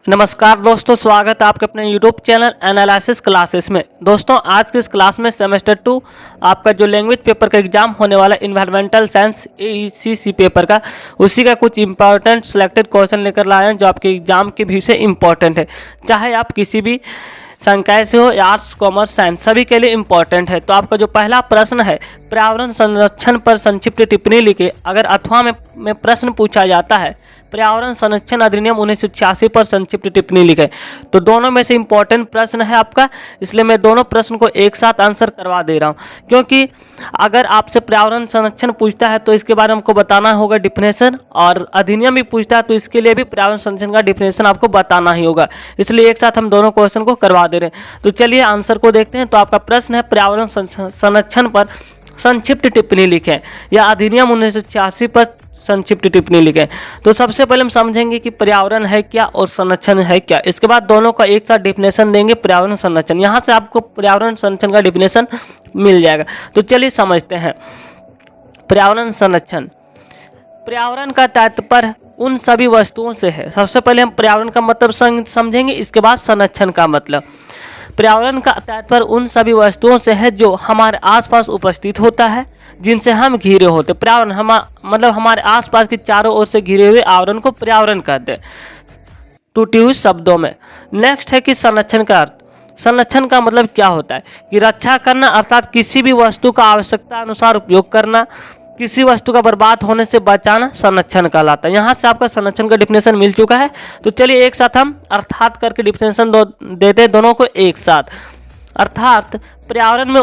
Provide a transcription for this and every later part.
नमस्कार दोस्तों, स्वागत है आपके अपने YouTube चैनल एनालिसिस क्लासेस में। दोस्तों आज की इस क्लास में सेमेस्टर 2 आपका जो लैंग्वेज पेपर का एग्जाम होने वाला है इन्वायरमेंटल साइंस AECC पेपर का, उसी का कुछ इंपॉर्टेंट सिलेक्टेड क्वेश्चन लेकर लाए हैं जो आपके एग्जाम के व्यू से इंपॉर्टेंट है। चाहे आप किसी भी संकाय से हो या आर्ट्स कॉमर्स साइंस, सभी के लिए इंपॉर्टेंट है। तो आपका जो पहला प्रश्न है, पर्यावरण संरक्षण पर संक्षिप्त टिप्पणी लिखे। अगर अथवा में प्रश्न पूछा जाता है पर्यावरण संरक्षण अधिनियम 1986 पर संक्षिप्त टिप्पणी लिखे, तो दोनों में से इंपॉर्टेंट प्रश्न है आपका, इसलिए मैं दोनों प्रश्न को एक साथ आंसर करवा दे रहा हूं। क्योंकि अगर आपसे पर्यावरण संरक्षण पूछता है तो इसके बारे में हमको बताना होगा डिफिनेशन, और अधिनियम भी पूछता है तो इसके लिए भी पर्यावरण संरक्षण का डिफिनेशन आपको बताना ही होगा, इसलिए एक साथ हम दोनों क्वेश्चन को करवा दे रहे हैं। तो चलिए आंसर को देखते हैं। तो आपका प्रश्न है पर्यावरण संरक्षण पर संक्षिप्त टिप्पणी लिखें या अधिनियम 1986 पर संक्षिप्त टिप्पणी लिखें। तो सबसे पहले हम समझेंगे कि पर्यावरण है क्या और संरक्षण है क्या, इसके बाद दोनों का एक साथ डिफिनेशन देंगे। पर्यावरण संरक्षण, यहाँ से आपको पर्यावरण संरक्षण का डिफिनेशन मिल जाएगा। तो चलिए समझते हैं। पर्यावरण संरक्षण, पर्यावरण का तात्पर्य उन सभी वस्तुओं से है। सबसे पहले हम पर्यावरण का मतलब समझेंगे, इसके बाद संरक्षण का मतलब। पर्यावरण का तात्पर्य उन सभी वस्तुओं से है जो हमारे आसपास उपस्थित होता है, जिनसे हम घिरे होते। पर्यावरण मतलब हमारे आसपास के चारों ओर से घिरे हुए आवरण को पर्यावरण कहते हैं, टूटी हुई शब्दों में। नेक्स्ट है कि संरक्षण का अर्थ। संरक्षण का मतलब क्या होता है कि रक्षा करना, अर्थात किसी भी वस्तु का आवश्यकता अनुसार उपयोग करना, किसी वस्तु का बर्बाद होने से बचाना संरक्षण कहलाता है। यहाँ से आपका संरक्षण का डिफिनेशन मिल चुका है। तो चलिए एक साथ हम अर्थात करके डिफिनेशन देते हैं दोनों को एक साथ। अर्थात पर्यावरण में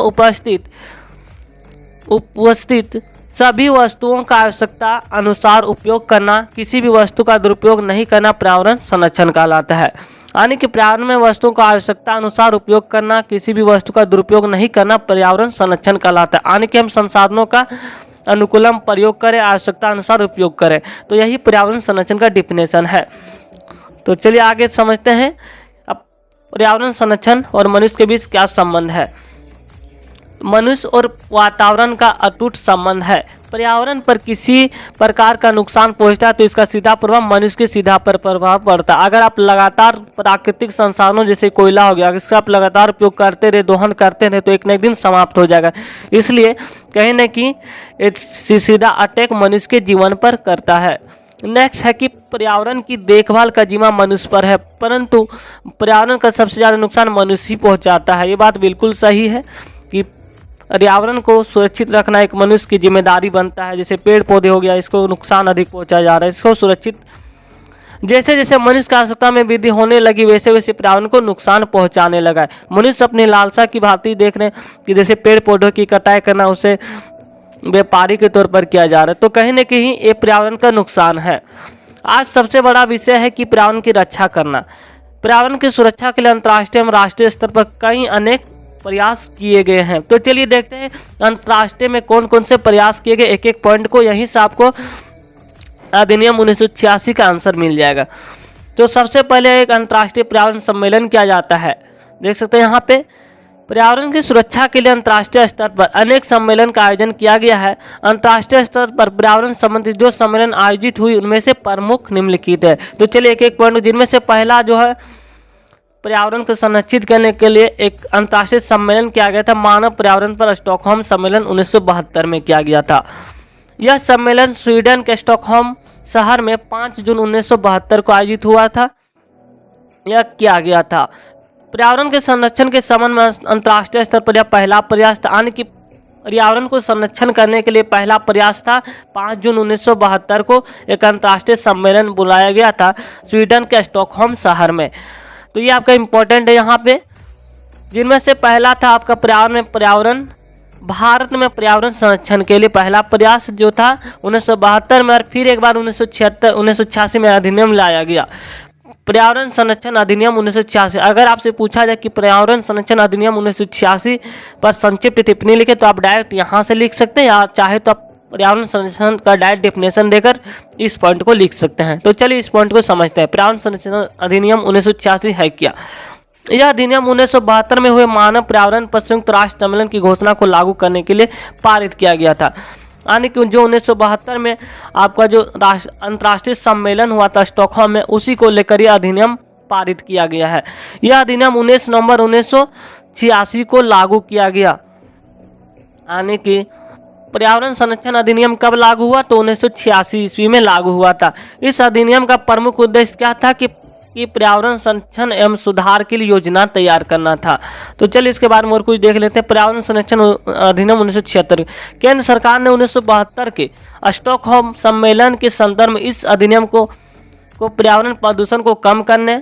उपस्थित सभी वस्तुओं का आवश्यकता अनुसार उपयोग करना, किसी भी वस्तु का दुरुपयोग नहीं करना पर्यावरण संरक्षण कहलाता है। यानी कि पर्यावरण में वस्तुओं का आवश्यकता अनुसार उपयोग करना, किसी भी वस्तु का दुरुपयोग नहीं करना पर्यावरण संरक्षण कहलाता है। यानी कि हम संसाधनों का अनुकूलम प्रयोग करें, आवश्यकता अनुसार उपयोग करें, तो यही पर्यावरण संरक्षण का डिफिनेशन है। तो चलिए आगे समझते हैं अब पर्यावरण संरक्षण और मनुष्य के बीच क्या संबंध है। मनुष्य और वातावरण का अटूट संबंध है। पर्यावरण पर किसी प्रकार का नुकसान पहुंचता है तो इसका सीधा प्रभाव मनुष्य के सीधा पर प्रभाव पड़ता है। अगर आप लगातार प्राकृतिक संसाधनों जैसे कोयला हो गया, इसका आप लगातार उपयोग करते रहे, दोहन करते रहे, तो एक न एक दिन समाप्त हो जाएगा। इसलिए कहीं न कहीं सीधा अटैक मनुष्य के जीवन पर करता है। नेक्स्ट है कि पर्यावरण की देखभाल का जिम्मा मनुष्य पर है, परंतु पर्यावरण का सबसे ज़्यादा नुकसान मनुष्य ही पहुँचाता है। ये बात बिल्कुल सही है कि पर्यावरण को सुरक्षित रखना एक मनुष्य की जिम्मेदारी बनता है। जैसे पेड़ पौधे हो गया, इसको नुकसान अधिक पहुंचाया जा रहा है, इसको सुरक्षित। जैसे जैसे मनुष्य की आवश्यकता में वृद्धि होने लगी, वैसे वैसे पर्यावरण को नुकसान पहुंचाने लगा है। मनुष्य अपनी लालसा की भांति देख रहे हैं कि जैसे पेड़ पौधों की कटाई करना उसे व्यापारी के तौर पर किया जा रहा है, तो कहीं न कहीं ये पर्यावरण का नुकसान है। आज सबसे बड़ा विषय है कि पर्यावरण की रक्षा करना। पर्यावरण की सुरक्षा के लिए अंतर्राष्ट्रीय एवं राष्ट्रीय स्तर पर कई अनेक प्रयास किए गए हैं। तो चलिए देखते हैं अंतर्राष्ट्रीय में कौन कौन से प्रयास किए गए, एक एक पॉइंट को। यहीं से आपको अधिनियम 1986 का आंसर मिल जाएगा। तो सबसे पहले एक अंतर्राष्ट्रीय पर्यावरण सम्मेलन किया जाता है, देख सकते हैं यहाँ पे। पर्यावरण की सुरक्षा के लिए अंतर्राष्ट्रीय स्तर पर अनेक सम्मेलन का आयोजन किया गया है। अंतर्राष्ट्रीय स्तर पर पर्यावरण संबंधी जो सम्मेलन आयोजित हुई उनमें से प्रमुख निम्नलिखित है। तो चलिए एक एक पॉइंट, जिनमें से पहला जो है पर्यावरण को संरक्षित करने के लिए एक अंतर्राष्ट्रीय सम्मेलन किया गया था, मानव पर्यावरण पर स्टॉकहोम सम्मेलन 1972 में किया गया था। यह सम्मेलन स्वीडन के स्टॉकहोम शहर में 5 जून 1972 को आयोजित हुआ था। यह किया गया था पर्यावरण के संरक्षण के संबंध में अंतर्राष्ट्रीय स्तर पर यह पहला प्रयास था। यानी कि पर्यावरण को संरक्षण करने के लिए पहला प्रयास था। 5 जून 1972 को एक अंतर्राष्ट्रीय सम्मेलन बुलाया गया था स्वीडन के स्टॉकहोम शहर में। तो ये आपका इम्पोर्टेंट है यहाँ पे। जिनमें से पहला था आपका पर्यावरण भारत में पर्यावरण संरक्षण के लिए पहला प्रयास जो था 1972 में, और फिर एक बार 1986 में अधिनियम लाया गया, पर्यावरण संरक्षण अधिनियम 1986। अगर आपसे पूछा जाए कि पर्यावरण संरक्षण अधिनियम 1986 पर संक्षिप्त टिप्पणी लिखे, तो आप डायरेक्ट यहाँ से लिख सकते हैं, या चाहे तो आप पर्यावरण संरक्षण का डायरेक्ट डेफिनेशन देकर इस पॉइंट को लिख सकते हैं। तो चलिए इस पॉइंट को समझते हैं। पर्यावरण संरक्षण अधिनियम 1986 है क्या। यह अधिनियम 1972 में हुए मानव पर्यावरण पर संयुक्त राष्ट्र सम्मेलन की घोषणा को लागू करने के लिए पारित किया गया था। यानी कि जो 1972 में आपका जो अंतर्राष्ट्रीय सम्मेलन हुआ था स्टॉकहोम में, उसी को लेकर यह अधिनियम पारित किया गया है। यह अधिनियम 19 नवंबर 1986 को लागू किया गया। यानी कि पर्यावरण संरक्षण अधिनियम कब लागू हुआ? तो 1986 ईस्वी में लागू हुआ था। इस अधिनियम का प्रमुख उद्देश्य क्या था? कि पर्यावरण संरक्षण एवं सुधार के लिए योजना तैयार करना था। तो चलिए इसके बारे में और कुछ देख लेते हैं। पर्यावरण संरक्षण अधिनियम 1976। केंद्र सरकार ने 1972 के स्टॉकहोम सम्मेलन के संदर्भ में इस अधिनियम को पर्यावरण प्रदूषण को कम करने,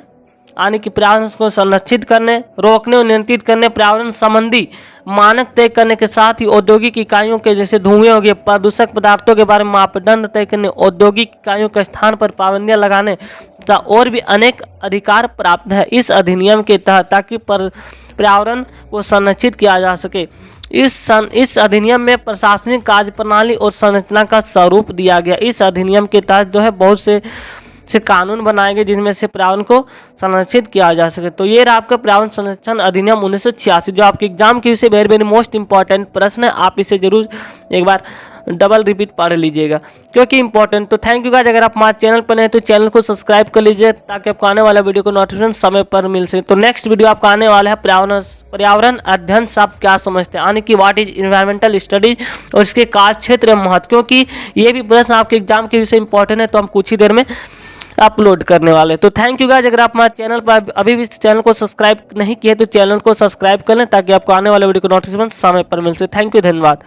यानी कि पर्यावरण को संरक्षित करने, रोकने और नियंत्रित करने, पर्यावरण संबंधी मानक तय करने के साथ ही औद्योगिक इकाइयों के जैसे धुएं हो गए, प्रदूषक पदार्थों के बारे में मापदंड तय करने, औद्योगिक इकाइयों के स्थान पर पाबंदियां लगाने तथा और भी अनेक अधिकार प्राप्त है इस अधिनियम के तहत, ताकि पर्यावरण को संरक्षित किया जा सके। इस अधिनियम में प्रशासनिक कार्य प्रणाली और संरचना का स्वरूप दिया गया। इस अधिनियम के तहत जो है बहुत से कानून बनाए गए जिनमें से पर्यावरण को संरक्षित किया जा सके। तो ये रहा आपका पर्यावरण संरक्षण अधिनियम 1986, जो आपके एग्जाम के विषय वेरी वेरी मोस्ट इंपॉर्टेंट प्रश्न है। आप इसे जरूर एक बार डबल रिपीट पढ़ लीजिएगा क्योंकि इंपॉर्टेंट। तो थैंक यू गाइस, अगर आप हमारे चैनल पर नए तो चैनल को सब्सक्राइब कर लीजिए ताकि आपको आने वाला वीडियो को नोटिफिकेशन समय पर मिल सके। तो नेक्स्ट वीडियो आपका आने वाला है पर्यावरण अध्ययन से आप क्या समझते हैं, यानी कि व्हाट इज इन्वायरमेंटल स्टडीज और इसके कार्य क्षेत्र एवं महत्व, क्योंकि ये भी प्रश्न आपके एग्जाम के विषय इंपॉर्टेंट है। तो हम कुछ ही देर में अपलोड करने वाले। तो थैंक यू गाइस, अगर आप हमारे चैनल पर अभी भी चैनल को सब्सक्राइब नहीं किए तो चैनल को सब्सक्राइब कर लें ताकि आपको आने वाले वीडियो को नोटिफिकेशन समय पर मिल सके। थैंक यू, धन्यवाद।